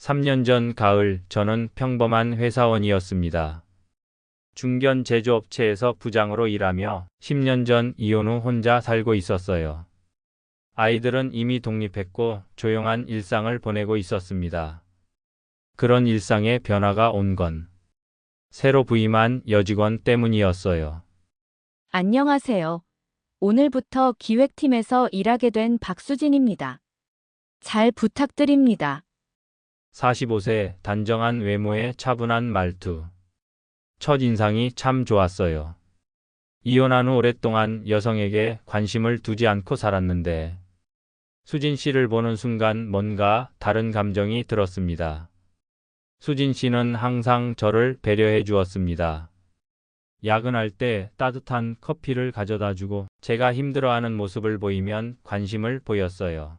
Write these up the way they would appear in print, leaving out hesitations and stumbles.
3년 전 가을 저는 평범한 회사원이었습니다. 중견 제조업체에서 부장으로 일하며 10년 전 이혼 후 혼자 살고 있었어요. 아이들은 이미 독립했고 조용한 일상을 보내고 있었습니다. 그런 일상에 변화가 온 건 새로 부임한 여직원 때문이었어요. 안녕하세요. 오늘부터 기획팀에서 일하게 된 박수진입니다. 잘 부탁드립니다. 45세 단정한 외모에 차분한 말투. 첫인상이 참 좋았어요. 이혼한 후 오랫동안 여성에게 관심을 두지 않고 살았는데 수진 씨를 보는 순간 뭔가 다른 감정이 들었습니다. 수진 씨는 항상 저를 배려해 주었습니다. 야근할 때 따뜻한 커피를 가져다 주고 제가 힘들어하는 모습을 보이면 관심을 보였어요.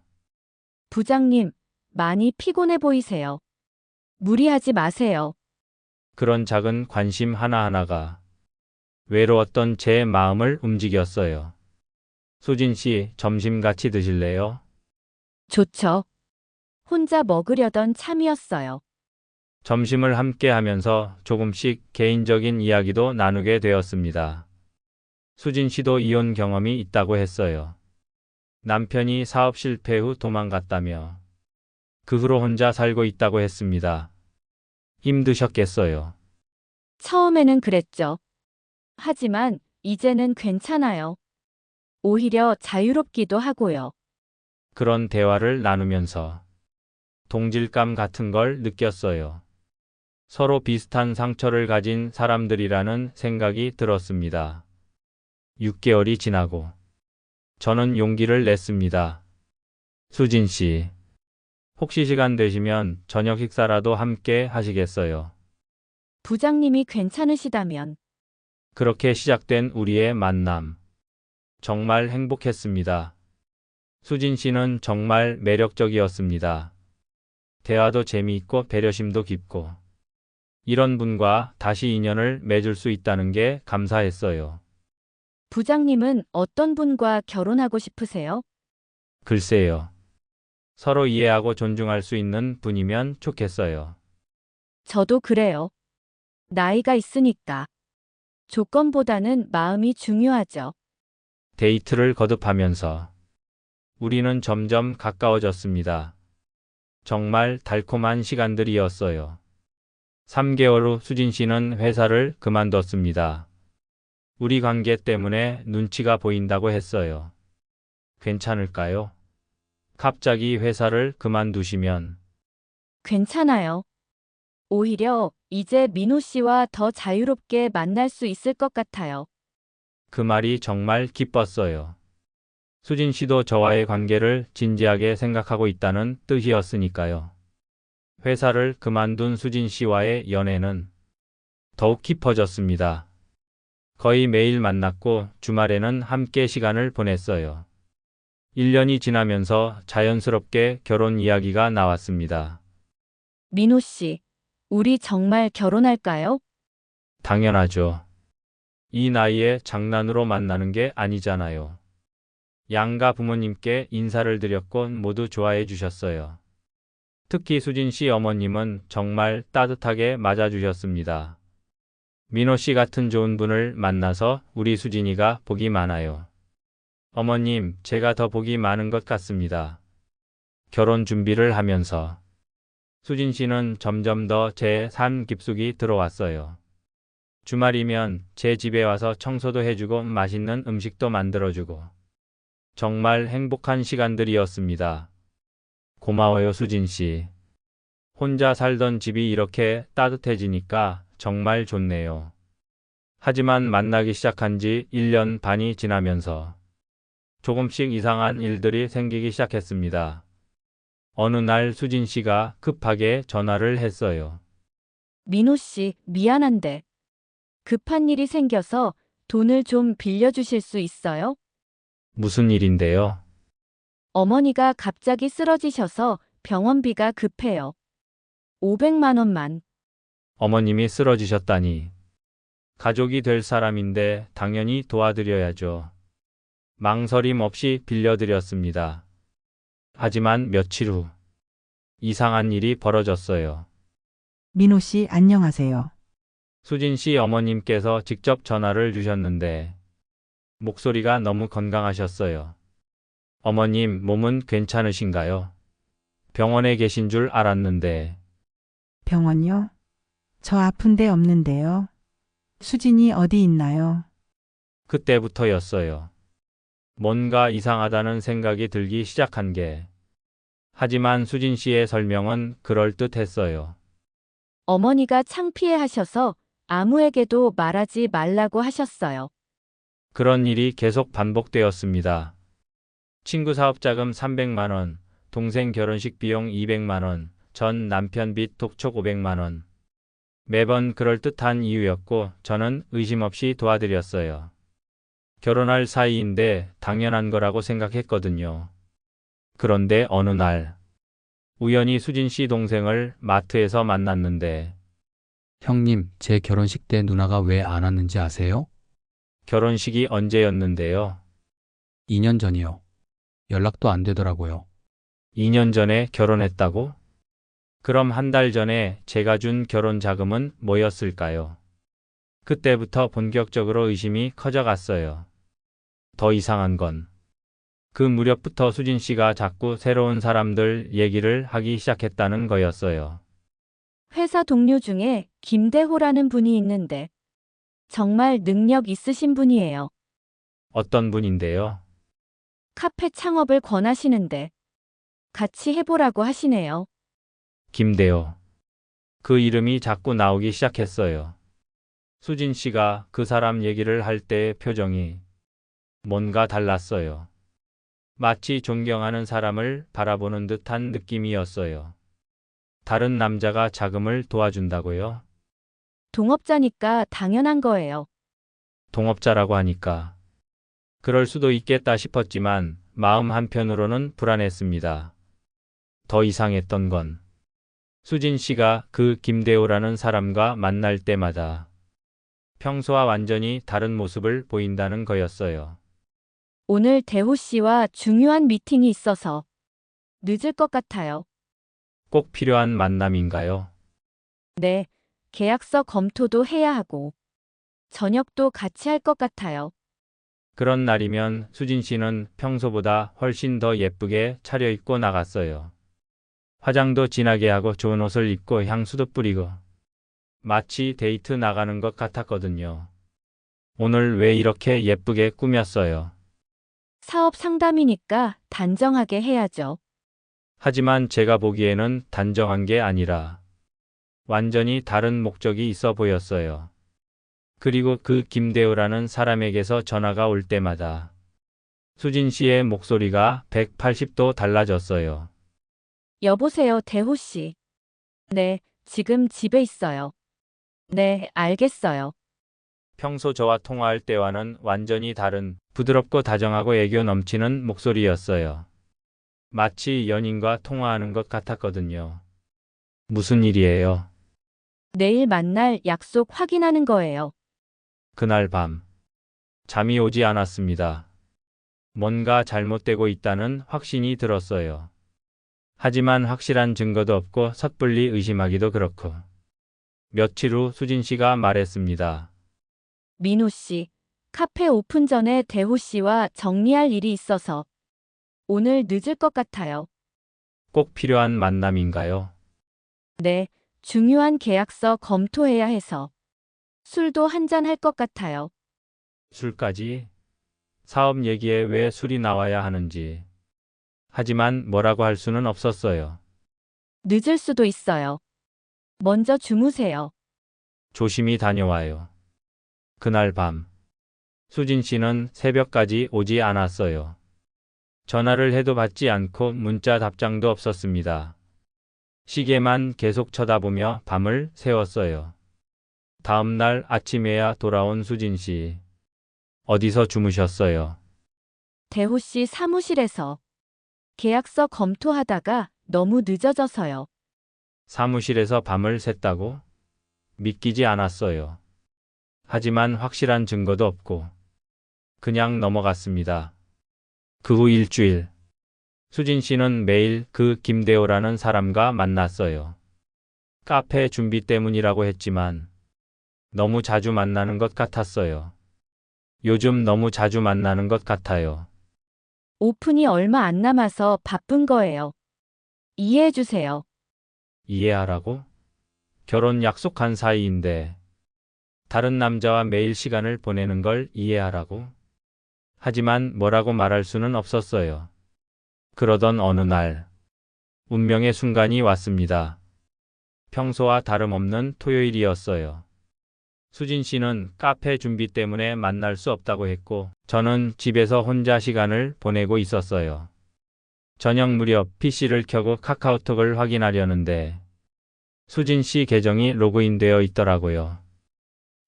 부장님, 많이 피곤해 보이세요. 무리하지 마세요. 그런 작은 관심 하나하나가 외로웠던 제 마음을 움직였어요. 수진 씨, 점심 같이 드실래요? 좋죠. 혼자 먹으려던 참이었어요. 점심을 함께 하면서 조금씩 개인적인 이야기도 나누게 되었습니다. 수진 씨도 이혼 경험이 있다고 했어요. 남편이 사업 실패 후 도망갔다며 그 후로 혼자 살고 있다고 했습니다. 힘드셨겠어요. 처음에는 그랬죠. 하지만 이제는 괜찮아요. 오히려 자유롭기도 하고요. 그런 대화를 나누면서 동질감 같은 걸 느꼈어요. 서로 비슷한 상처를 가진 사람들이라는 생각이 들었습니다. 6개월이 지나고 저는 용기를 냈습니다. 수진 씨, 혹시 시간 되시면 저녁 식사라도 함께 하시겠어요? 부장님이 괜찮으시다면 그렇게 시작된 우리의 만남. 정말 행복했습니다. 수진 씨는 정말 매력적이었습니다. 대화도 재미있고 배려심도 깊고 이런 분과 다시 인연을 맺을 수 있다는 게 감사했어요. 부장님은 어떤 분과 결혼하고 싶으세요? 글쎄요. 서로 이해하고 존중할 수 있는 분이면 좋겠어요. 저도 그래요. 나이가 있으니까. 조건보다는 마음이 중요하죠. 데이트를 거듭하면서 우리는 점점 가까워졌습니다. 정말 달콤한 시간들이었어요. 3개월 후 수진 씨는 회사를 그만뒀습니다. 우리 관계 때문에 눈치가 보인다고 했어요. 괜찮을까요? 갑자기 회사를 그만두시면 괜찮아요. 오히려 이제 민호 씨와 더 자유롭게 만날 수 있을 것 같아요. 그 말이 정말 기뻤어요. 수진 씨도 저와의 관계를 진지하게 생각하고 있다는 뜻이었으니까요. 회사를 그만둔 수진 씨와의 연애는 더욱 깊어졌습니다. 거의 매일 만났고 주말에는 함께 시간을 보냈어요. 1년이 지나면서 자연스럽게 결혼 이야기가 나왔습니다. 민호 씨, 우리 정말 결혼할까요? 당연하죠. 이 나이에 장난으로 만나는 게 아니잖아요. 양가 부모님께 인사를 드렸고 모두 좋아해 주셨어요. 특히 수진 씨 어머님은 정말 따뜻하게 맞아주셨습니다. 민호 씨 같은 좋은 분을 만나서 우리 수진이가 복이 많아요. 어머님, 제가 더 복이 많은 것 같습니다. 결혼 준비를 하면서 수진 씨는 점점 더 제 삶 깊숙이 들어왔어요. 주말이면 제 집에 와서 청소도 해주고 맛있는 음식도 만들어주고 정말 행복한 시간들이었습니다. 고마워요, 수진 씨. 혼자 살던 집이 이렇게 따뜻해지니까 정말 좋네요. 하지만 만나기 시작한 지 1년 반이 지나면서 조금씩 이상한 일들이 생기기 시작했습니다. 어느 날 수진 씨가 급하게 전화를 했어요. 민호 씨, 미안한데. 급한 일이 생겨서 돈을 좀 빌려주실 수 있어요? 무슨 일인데요? 어머니가 갑자기 쓰러지셔서 병원비가 급해요. 500만 원만. 어머님이 쓰러지셨다니. 가족이 될 사람인데 당연히 도와드려야죠. 망설임 없이 빌려드렸습니다. 하지만 며칠 후 이상한 일이 벌어졌어요. 민호 씨, 안녕하세요. 수진 씨 어머님께서 직접 전화를 주셨는데 목소리가 너무 건강하셨어요. 어머님, 몸은 괜찮으신가요? 병원에 계신 줄 알았는데. 병원요? 저 아픈 데 없는데요. 수진이 어디 있나요? 그때부터였어요. 뭔가 이상하다는 생각이 들기 시작한 게. 하지만 수진 씨의 설명은 그럴듯했어요. 어머니가 창피해 하셔서 아무에게도 말하지 말라고 하셨어요. 그런 일이 계속 반복되었습니다. 친구 사업자금 300만 원, 동생 결혼식 비용 200만 원, 전 남편 빚 톡촉 500만 원. 매번 그럴듯한 이유였고 저는 의심 없이 도와드렸어요. 결혼할 사이인데 당연한 거라고 생각했거든요. 그런데 어느 날 우연히 수진 씨 동생을 마트에서 만났는데 형님, 제 결혼식 때 누나가 왜 안 왔는지 아세요? 결혼식이 언제였는데요? 2년 전이요. 연락도 안 되더라고요. 2년 전에 결혼했다고? 그럼 한 달 전에 제가 준 결혼 자금은 뭐였을까요? 그때부터 본격적으로 의심이 커져갔어요. 더 이상한 건 그 무렵부터 수진 씨가 자꾸 새로운 사람들 얘기를 하기 시작했다는 거였어요. 회사 동료 중에 김대호라는 분이 있는데 정말 능력 있으신 분이에요. 어떤 분인데요? 카페 창업을 권하시는데 같이 해보라고 하시네요. 김대호. 그 이름이 자꾸 나오기 시작했어요. 수진 씨가 그 사람 얘기를 할 때의 표정이 뭔가 달랐어요. 마치 존경하는 사람을 바라보는 듯한 느낌이었어요. 다른 남자가 자금을 도와준다고요? 동업자니까 당연한 거예요. 동업자라고 하니까 그럴 수도 있겠다 싶었지만 마음 한편으로는 불안했습니다. 더 이상했던 건 수진 씨가 그 김대호라는 사람과 만날 때마다 평소와 완전히 다른 모습을 보인다는 거였어요. 오늘 대호 씨와 중요한 미팅이 있어서 늦을 것 같아요. 꼭 필요한 만남인가요? 네, 계약서 검토도 해야 하고 저녁도 같이 할 것 같아요. 그런 날이면 수진 씨는 평소보다 훨씬 더 예쁘게 차려입고 나갔어요. 화장도 진하게 하고 좋은 옷을 입고 향수도 뿌리고 마치 데이트 나가는 것 같았거든요. 오늘 왜 이렇게 예쁘게 꾸몄어요? 사업 상담이니까 단정하게 해야죠. 하지만 제가 보기에는 단정한 게 아니라 완전히 다른 목적이 있어 보였어요. 그리고 그 김대우라는 사람에게서 전화가 올 때마다 수진 씨의 목소리가 180도 달라졌어요. 여보세요, 대호 씨. 네, 지금 집에 있어요. 네, 알겠어요. 평소 저와 통화할 때와는 완전히 다른 부드럽고 다정하고 애교 넘치는 목소리였어요. 마치 연인과 통화하는 것 같았거든요. 무슨 일이에요? 내일 만날 약속 확인하는 거예요. 그날 밤 잠이 오지 않았습니다. 뭔가 잘못되고 있다는 확신이 들었어요. 하지만 확실한 증거도 없고 섣불리 의심하기도 그렇고. 며칠 후 수진 씨가 말했습니다. 민호 씨, 카페 오픈 전에 대호 씨와 정리할 일이 있어서 오늘 늦을 것 같아요. 꼭 필요한 만남인가요? 네, 중요한 계약서 검토해야 해서 술도 한잔 할 것 같아요. 술까지? 사업 얘기에 왜 술이 나와야 하는지. 하지만 뭐라고 할 수는 없었어요. 늦을 수도 있어요. 먼저 주무세요. 조심히 다녀와요. 그날 밤 수진 씨는 새벽까지 오지 않았어요. 전화를 해도 받지 않고 문자 답장도 없었습니다. 시계만 계속 쳐다보며 밤을 새웠어요. 다음 날 아침에야 돌아온 수진 씨. 어디서 주무셨어요? 대호 씨 사무실에서 계약서 검토하다가 너무 늦어져서요. 사무실에서 밤을 샜다고? 믿기지 않았어요. 하지만 확실한 증거도 없고 그냥 넘어갔습니다. 그 후 일주일 수진 씨는 매일 그 김대호라는 사람과 만났어요. 카페 준비 때문이라고 했지만 너무 자주 만나는 것 같았어요. 요즘 너무 자주 만나는 것 같아요. 오픈이 얼마 안 남아서 바쁜 거예요. 이해해 주세요. 이해하라고? 결혼 약속한 사이인데 다른 남자와 매일 시간을 보내는 걸 이해하라고? 하지만 뭐라고 말할 수는 없었어요. 그러던 어느 날 운명의 순간이 왔습니다. 평소와 다름없는 토요일이었어요. 수진 씨는 카페 준비 때문에 만날 수 없다고 했고 저는 집에서 혼자 시간을 보내고 있었어요. 저녁 무렵 PC를 켜고 카카오톡을 확인하려는데 수진 씨 계정이 로그인되어 있더라고요.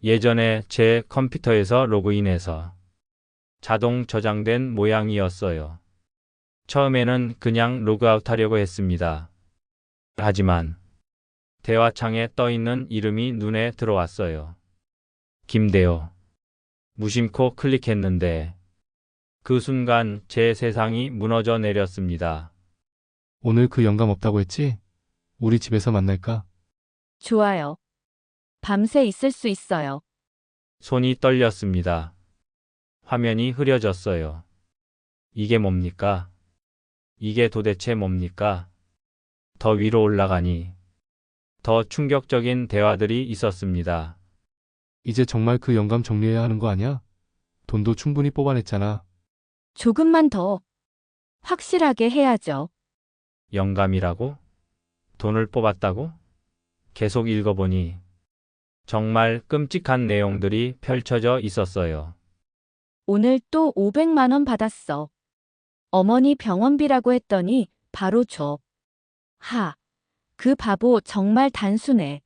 예전에 제 컴퓨터에서 로그인해서 자동 저장된 모양이었어요. 처음에는 그냥 로그아웃 하려고 했습니다. 하지만 대화창에 떠 있는 이름이 눈에 들어왔어요. 김대호. 무심코 클릭했는데 그 순간 제 세상이 무너져 내렸습니다. 오늘 그 영감 없다고 했지? 우리 집에서 만날까? 좋아요. 밤새 있을 수 있어요. 손이 떨렸습니다. 화면이 흐려졌어요. 이게 뭡니까? 이게 도대체 뭡니까? 더 위로 올라가니 더 충격적인 대화들이 있었습니다. 이제 정말 그 영감 정리해야 하는 거 아니야? 돈도 충분히 뽑아냈잖아. 조금만 더 확실하게 해야죠. 영감이라고? 돈을 뽑았다고? 계속 읽어보니 정말 끔찍한 내용들이 펼쳐져 있었어요. 오늘 또 500만 원 받았어. 어머니 병원비라고 했더니 바로 줘. 그 바보 정말 단순해.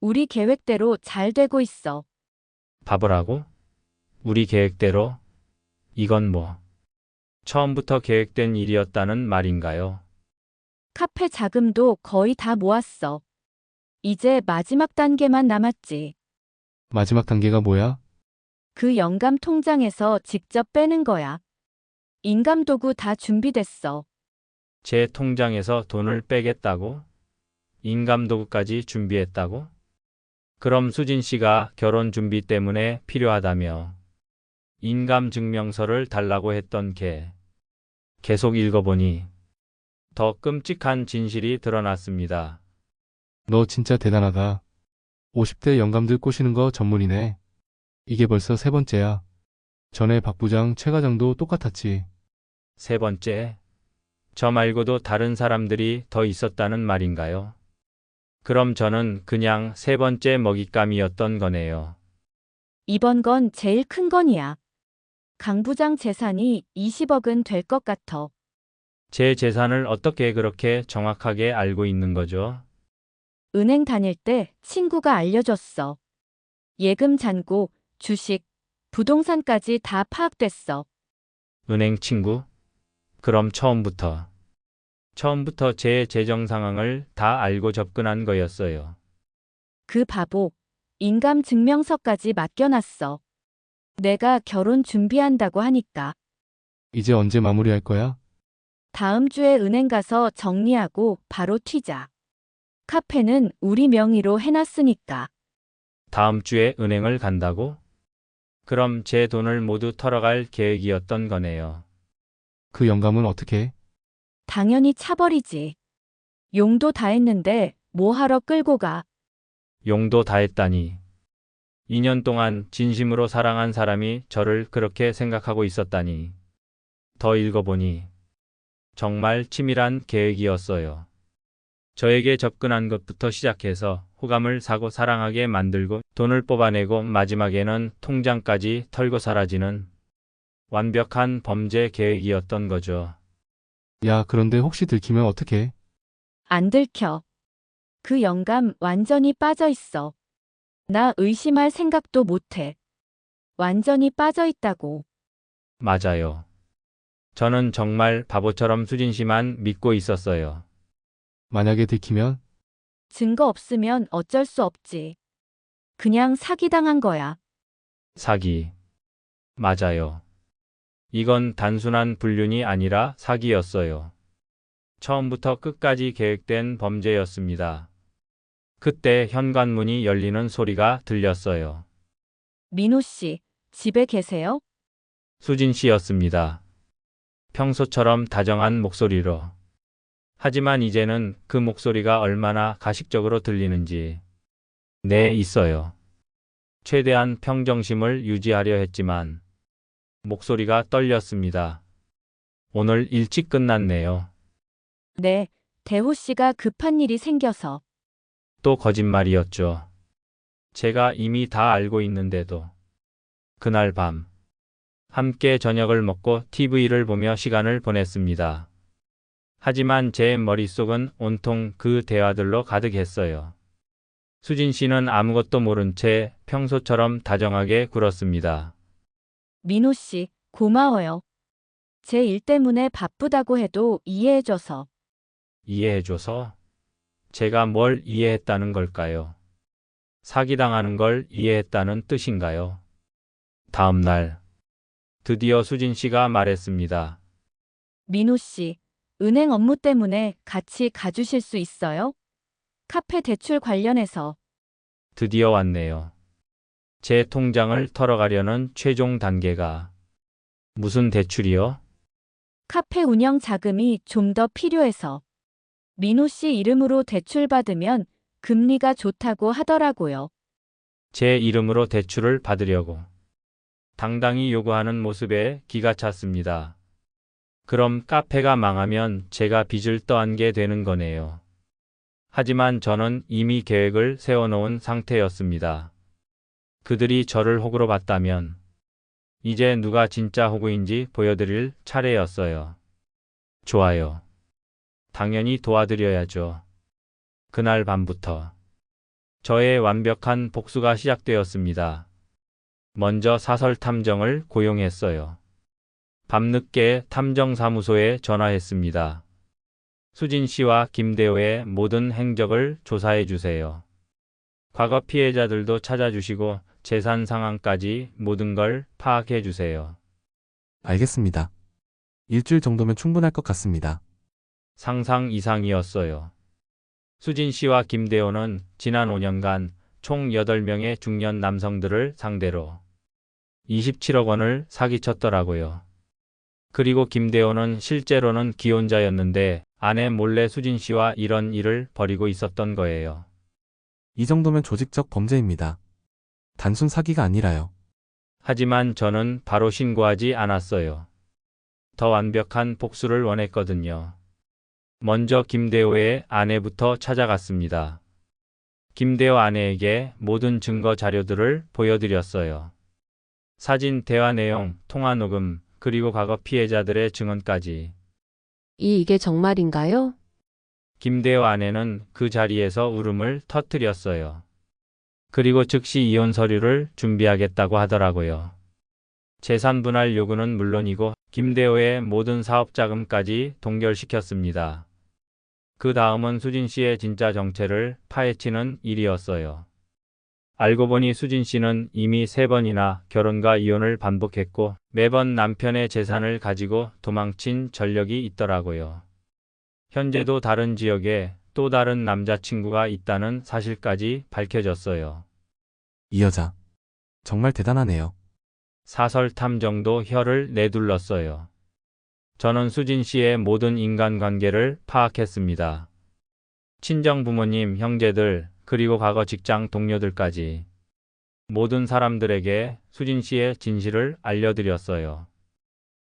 우리 계획대로 잘 되고 있어. 바보라고? 우리 계획대로? 이건 뭐? 처음부터 계획된 일이었다는 말인가요? 카페 자금도 거의 다 모았어. 이제 마지막 단계만 남았지. 마지막 단계가 뭐야? 그 영감 통장에서 직접 빼는 거야. 인감 도구 다 준비됐어. 제 통장에서 돈을 빼겠다고? 인감 도구까지 준비했다고? 그럼 수진 씨가 결혼 준비 때문에 필요하다며 인감 증명서를 달라고 했던 게 계속 읽어보니 더 끔찍한 진실이 드러났습니다. 너 진짜 대단하다. 50대 영감들 꼬시는 거 전문이네. 이게 벌써 세 번째야. 전에 박 부장, 최 과장도 똑같았지. 세 번째, 저 말고도 다른 사람들이 더 있었다는 말인가요? 그럼 저는 그냥 세 번째 먹잇감이었던 거네요. 이번 건 제일 큰 건이야. 강 부장 재산이 20억은 될 것 같아. 제 재산을 어떻게 그렇게 정확하게 알고 있는 거죠? 은행 다닐 때 친구가 알려줬어. 예금 잔고, 주식, 부동산까지 다 파악됐어. 은행 친구? 그럼 처음부터 제 재정 상황을 다 알고 접근한 거였어요. 그 바보, 인감 증명서까지 맡겨놨어. 내가 결혼 준비한다고 하니까. 이제 언제 마무리할 거야? 다음 주에 은행 가서 정리하고 바로 튀자. 카페는 우리 명의로 해놨으니까. 다음 주에 은행을 간다고? 그럼 제 돈을 모두 털어갈 계획이었던 거네요. 그 영감은 어떻게? 당연히 차버리지. 용도 다 했는데 뭐하러 끌고 가. 용도 다 했다니. 2년 동안 진심으로 사랑한 사람이 저를 그렇게 생각하고 있었다니. 더 읽어보니 정말 치밀한 계획이었어요. 저에게 접근한 것부터 시작해서 호감을 사고 사랑하게 만들고 돈을 뽑아내고 마지막에는 통장까지 털고 사라지는 완벽한 범죄 계획이었던 거죠. 야, 그런데 혹시 들키면 어떡해? 안 들켜. 그 영감 완전히 빠져 있어. 나 의심할 생각도 못 해. 완전히 빠져 있다고. 맞아요. 저는 정말 바보처럼 수진 씨만 믿고 있었어요. 만약에 들키면? 증거 없으면 어쩔 수 없지. 그냥 사기당한 거야. 사기. 맞아요. 이건 단순한 불륜이 아니라 사기였어요. 처음부터 끝까지 계획된 범죄였습니다. 그때 현관문이 열리는 소리가 들렸어요. 민호 씨, 집에 계세요? 수진 씨였습니다. 평소처럼 다정한 목소리로. 하지만 이제는 그 목소리가 얼마나 가식적으로 들리는지. 네, 있어요. 최대한 평정심을 유지하려 했지만 목소리가 떨렸습니다. 오늘 일찍 끝났네요. 네, 대호 씨가 급한 일이 생겨서. 또 거짓말이었죠. 제가 이미 다 알고 있는데도. 그날 밤, 함께 저녁을 먹고 TV를 보며 시간을 보냈습니다. 하지만 제 머릿속은 온통 그 대화들로 가득했어요. 수진 씨는 아무것도 모른 채 평소처럼 다정하게 굴었습니다. 민호 씨, 고마워요. 제 일 때문에 바쁘다고 해도 이해해줘서. 이해해줘서? 제가 뭘 이해했다는 걸까요? 사기당하는 걸 이해했다는 뜻인가요? 다음 날, 드디어 수진 씨가 말했습니다. 민호 씨, 은행 업무 때문에 같이 가주실 수 있어요? 카페 대출 관련해서. 드디어 왔네요. 제 통장을 털어가려는 최종 단계가. 무슨 대출이요? 카페 운영 자금이 좀 더 필요해서. 민호 씨 이름으로 대출 받으면 금리가 좋다고 하더라고요. 제 이름으로 대출을 받으려고. 당당히 요구하는 모습에 기가 찼습니다. 그럼 카페가 망하면 제가 빚을 떠안게 되는 거네요. 하지만 저는 이미 계획을 세워놓은 상태였습니다. 그들이 저를 호구로 봤다면 이제 누가 진짜 호구인지 보여드릴 차례였어요. 좋아요. 당연히 도와드려야죠. 그날 밤부터 저의 완벽한 복수가 시작되었습니다. 먼저 사설 탐정을 고용했어요. 밤늦게 탐정사무소에 전화했습니다. 수진 씨와 김대호의 모든 행적을 조사해 주세요. 과거 피해자들도 찾아주시고 재산 상황까지 모든 걸 파악해 주세요. 알겠습니다. 일주일 정도면 충분할 것 같습니다. 상상 이상이었어요. 수진 씨와 김대호는 지난 5년간 총 8명의 중년 남성들을 상대로 27억 원을 사기쳤더라고요. 그리고 김대호는 실제로는 기혼자였는데 아내 몰래 수진 씨와 이런 일을 벌이고 있었던 거예요. 이 정도면 조직적 범죄입니다. 단순 사기가 아니라요. 하지만 저는 바로 신고하지 않았어요. 더 완벽한 복수를 원했거든요. 먼저 김대호의 아내부터 찾아갔습니다. 김대호 아내에게 모든 증거 자료들을 보여드렸어요. 사진, 대화 내용, 통화 녹음, 그리고 과거 피해자들의 증언까지. 이게 정말인가요? 김대호 아내는 그 자리에서 울음을 터뜨렸어요. 그리고 즉시 이혼 서류를 준비하겠다고 하더라고요. 재산 분할 요구는 물론이고 김대호의 모든 사업 자금까지 동결시켰습니다. 그 다음은 수진 씨의 진짜 정체를 파헤치는 일이었어요. 알고 보니 수진 씨는 이미 3번이나 결혼과 이혼을 반복했고 매번 남편의 재산을 가지고 도망친 전력이 있더라고요. 현재도 다른 지역에 또 다른 남자친구가 있다는 사실까지 밝혀졌어요. 이 여자 정말 대단하네요. 사설 탐정도 혀를 내둘렀어요. 저는 수진 씨의 모든 인간관계를 파악했습니다. 친정 부모님, 형제들, 그리고 과거 직장 동료들까지 모든 사람들에게 수진 씨의 진실을 알려드렸어요.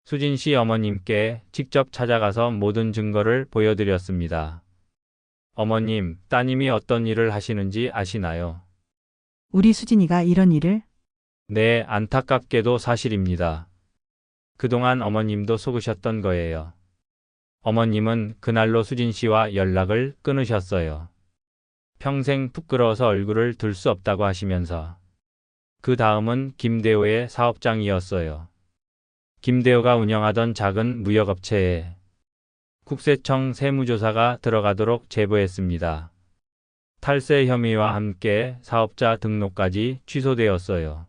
수진 씨 어머님께 직접 찾아가서 모든 증거를 보여드렸습니다. 어머님, 따님이 어떤 일을 하시는지 아시나요? 우리 수진이가 이런 일을? 네, 안타깝게도 사실입니다. 그동안 어머님도 속으셨던 거예요. 어머님은 그날로 수진 씨와 연락을 끊으셨어요. 평생 부끄러워서 얼굴을 들 수 없다고 하시면서. 그 다음은 김대호의 사업장이었어요. 김대호가 운영하던 작은 무역업체에 국세청 세무조사가 들어가도록 제보했습니다. 탈세 혐의와 함께 사업자 등록까지 취소되었어요.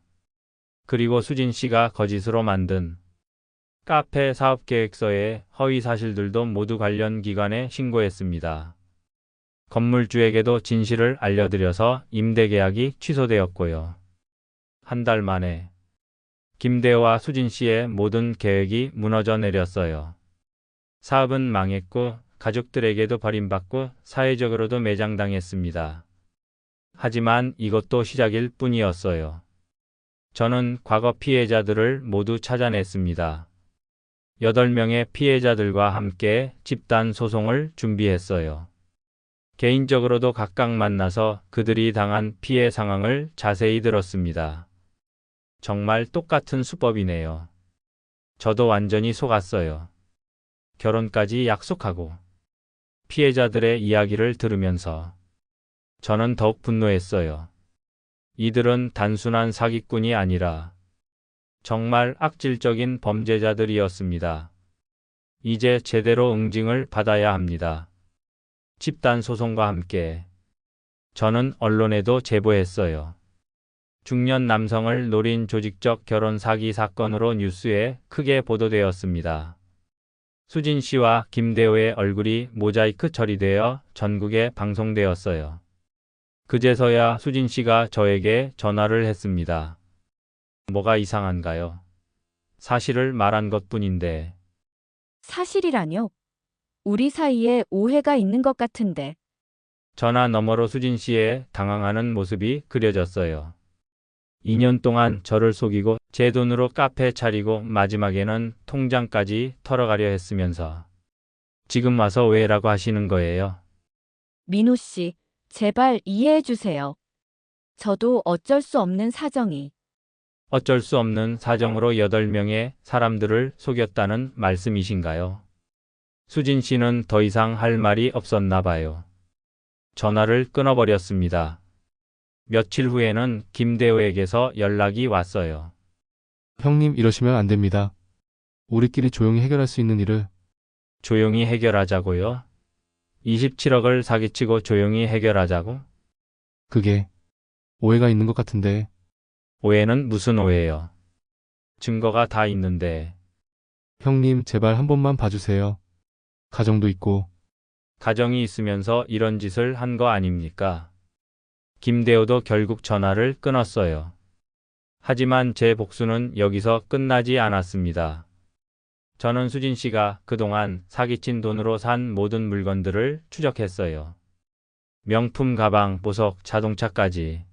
그리고 수진 씨가 거짓으로 만든 카페 사업계획서에 허위 사실들도 모두 관련 기관에 신고했습니다. 건물주에게도 진실을 알려드려서 임대 계약이 취소되었고요. 한 달 만에 김대호와 수진 씨의 모든 계획이 무너져 내렸어요. 사업은 망했고 가족들에게도 버림받고 사회적으로도 매장당했습니다. 하지만 이것도 시작일 뿐이었어요. 저는 과거 피해자들을 모두 찾아냈습니다. 8명의 피해자들과 함께 집단 소송을 준비했어요. 개인적으로도 각각 만나서 그들이 당한 피해 상황을 자세히 들었습니다. 정말 똑같은 수법이네요. 저도 완전히 속았어요. 결혼까지 약속하고 피해자들의 이야기를 들으면서 저는 더욱 분노했어요. 이들은 단순한 사기꾼이 아니라 정말 악질적인 범죄자들이었습니다. 이제 제대로 응징을 받아야 합니다. 집단 소송과 함께 저는 언론에도 제보했어요. 중년 남성을 노린 조직적 결혼 사기 사건으로 뉴스에 크게 보도되었습니다. 수진 씨와 김대호의 얼굴이 모자이크 처리되어 전국에 방송되었어요. 그제서야 수진 씨가 저에게 전화를 했습니다. 뭐가 이상한가요? 사실을 말한 것뿐인데. 사실이라뇨? 우리 사이에 오해가 있는 것 같은데. 전화 너머로 수진 씨의 당황하는 모습이 그려졌어요. 2년 동안 저를 속이고 제 돈으로 카페 차리고 마지막에는 통장까지 털어가려 했으면서 지금 와서 왜라고 하시는 거예요? 민호 씨, 제발 이해해 주세요. 저도 어쩔 수 없는 사정이. 어쩔 수 없는 사정으로 8명의 사람들을 속였다는 말씀이신가요? 수진 씨는 더 이상 할 말이 없었나 봐요. 전화를 끊어버렸습니다. 며칠 후에는 김대호에게서 연락이 왔어요. 형님 이러시면 안 됩니다. 우리끼리 조용히 해결할 수 있는 일을. 조용히 해결하자고요? 27억을 사기치고 조용히 해결하자고? 그게 오해가 있는 것 같은데. 오해는 무슨 오해요? 증거가 다 있는데. 형님 제발 한 번만 봐주세요. 가정도 있고. 가정이 있으면서 이런 짓을 한 거 아닙니까? 김대호도 결국 전화를 끊었어요. 하지만 제 복수는 여기서 끝나지 않았습니다. 저는 수진 씨가 그동안 사기친 돈으로 산 모든 물건들을 추적했어요. 명품 가방, 보석, 자동차까지.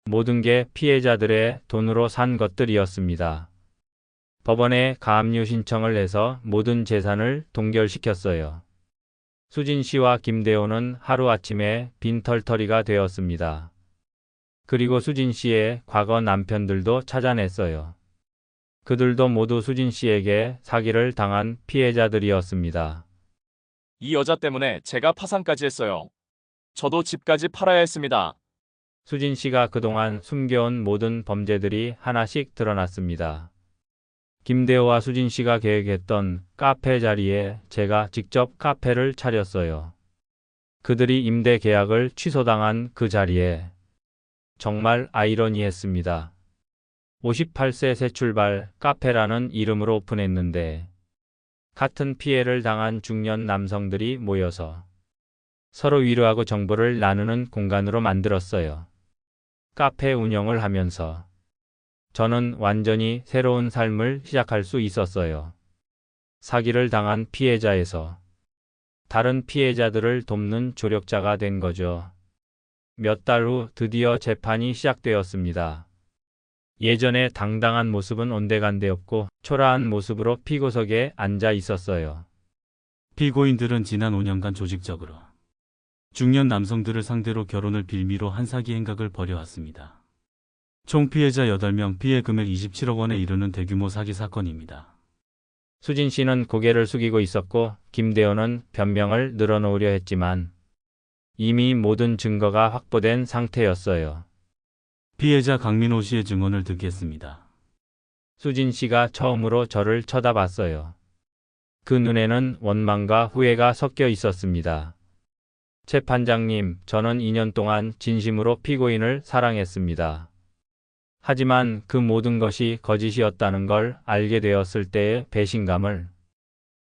모든 게 피해자들의 돈으로 산 것들이었습니다. 법원에 가압류 신청을 해서 모든 재산을 동결시켰어요. 수진 씨와 김대호는 하루아침에 빈털터리가 되었습니다. 그리고 수진 씨의 과거 남편들도 찾아냈어요. 그들도 모두 수진 씨에게 사기를 당한 피해자들이었습니다. 이 여자 때문에 제가 파산까지 했어요. 저도 집까지 팔아야 했습니다. 수진 씨가 그동안 숨겨온 모든 범죄들이 하나씩 드러났습니다. 김대호와 수진 씨가 계획했던 카페 자리에 제가 직접 카페를 차렸어요. 그들이 임대 계약을 취소당한 그 자리에 정말 아이러니했습니다. 58세 새 출발 카페라는 이름으로 오픈했는데 같은 피해를 당한 중년 남성들이 모여서 서로 위로하고 정보를 나누는 공간으로 만들었어요. 카페 운영을 하면서 저는 완전히 새로운 삶을 시작할 수 있었어요. 사기를 당한 피해자에서 다른 피해자들을 돕는 조력자가 된 거죠. 몇 달 후 드디어 재판이 시작되었습니다. 예전의 당당한 모습은 온데간데없고 초라한 모습으로 피고석에 앉아 있었어요. 피고인들은 지난 5년간 조직적으로 중년 남성들을 상대로 결혼을 빌미로 한 사기 행각을 벌여왔습니다. 총 피해자 8명, 피해 금액 27억 원에 이르는 대규모 사기 사건입니다. 수진 씨는 고개를 숙이고 있었고 김대호는 변명을 늘어놓으려 했지만 이미 모든 증거가 확보된 상태였어요. 피해자 강민호 씨의 증언을 듣겠습니다. 수진 씨가 처음으로 저를 쳐다봤어요. 그 눈에는 원망과 후회가 섞여 있었습니다. 재판장님, 저는 2년 동안 진심으로 피고인을 사랑했습니다. 하지만 그 모든 것이 거짓이었다는 걸 알게 되었을 때의 배신감을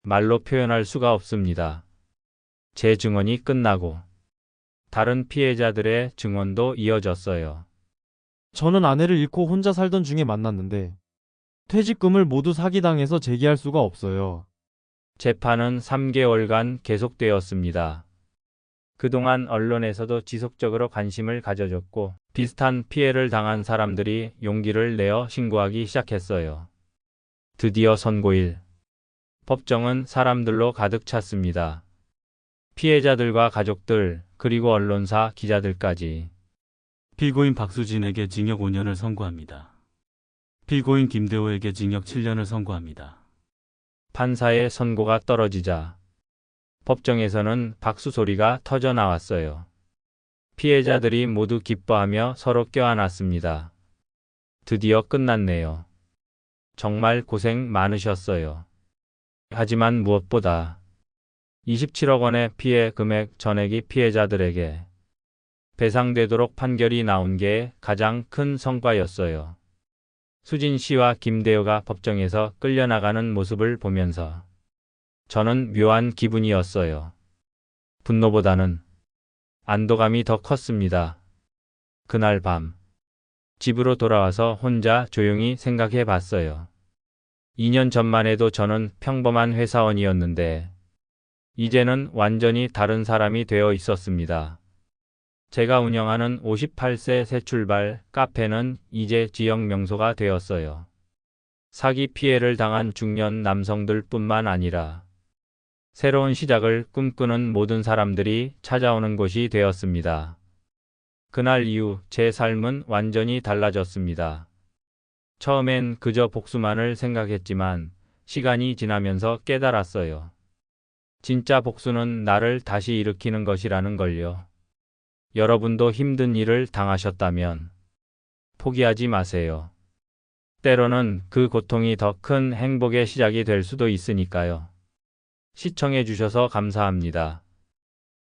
말로 표현할 수가 없습니다. 제 증언이 끝나고 다른 피해자들의 증언도 이어졌어요. 저는 아내를 잃고 혼자 살던 중에 만났는데 퇴직금을 모두 사기당해서 재기할 수가 없어요. 재판은 3개월간 계속되었습니다. 그동안 언론에서도 지속적으로 관심을 가져줬고 비슷한 피해를 당한 사람들이 용기를 내어 신고하기 시작했어요. 드디어 선고일. 법정은 사람들로 가득 찼습니다. 피해자들과 가족들, 그리고 언론사 기자들까지. 피고인 박수진에게 징역 5년을 선고합니다. 피고인 김대호에게 징역 7년을 선고합니다. 판사의 선고가 떨어지자 법정에서는 박수 소리가 터져 나왔어요. 피해자들이 모두 기뻐하며 서로 껴안았습니다. 드디어 끝났네요. 정말 고생 많으셨어요. 하지만 무엇보다 27억 원의 피해 금액 전액이 피해자들에게 배상되도록 판결이 나온 게 가장 큰 성과였어요. 수진 씨와 김대호가 법정에서 끌려나가는 모습을 보면서 저는 묘한 기분이었어요. 분노보다는 안도감이 더 컸습니다. 그날 밤 집으로 돌아와서 혼자 조용히 생각해 봤어요. 2년 전만 해도 저는 평범한 회사원이었는데 이제는 완전히 다른 사람이 되어 있었습니다. 제가 운영하는 58세 새 출발 카페는 이제 지역 명소가 되었어요. 사기 피해를 당한 중년 남성들 뿐만 아니라 새로운 시작을 꿈꾸는 모든 사람들이 찾아오는 곳이 되었습니다. 그날 이후 제 삶은 완전히 달라졌습니다. 처음엔 그저 복수만을 생각했지만 시간이 지나면서 깨달았어요. 진짜 복수는 나를 다시 일으키는 것이라는 걸요. 여러분도 힘든 일을 당하셨다면 포기하지 마세요. 때로는 그 고통이 더 큰 행복의 시작이 될 수도 있으니까요. 시청해 주셔서 감사합니다.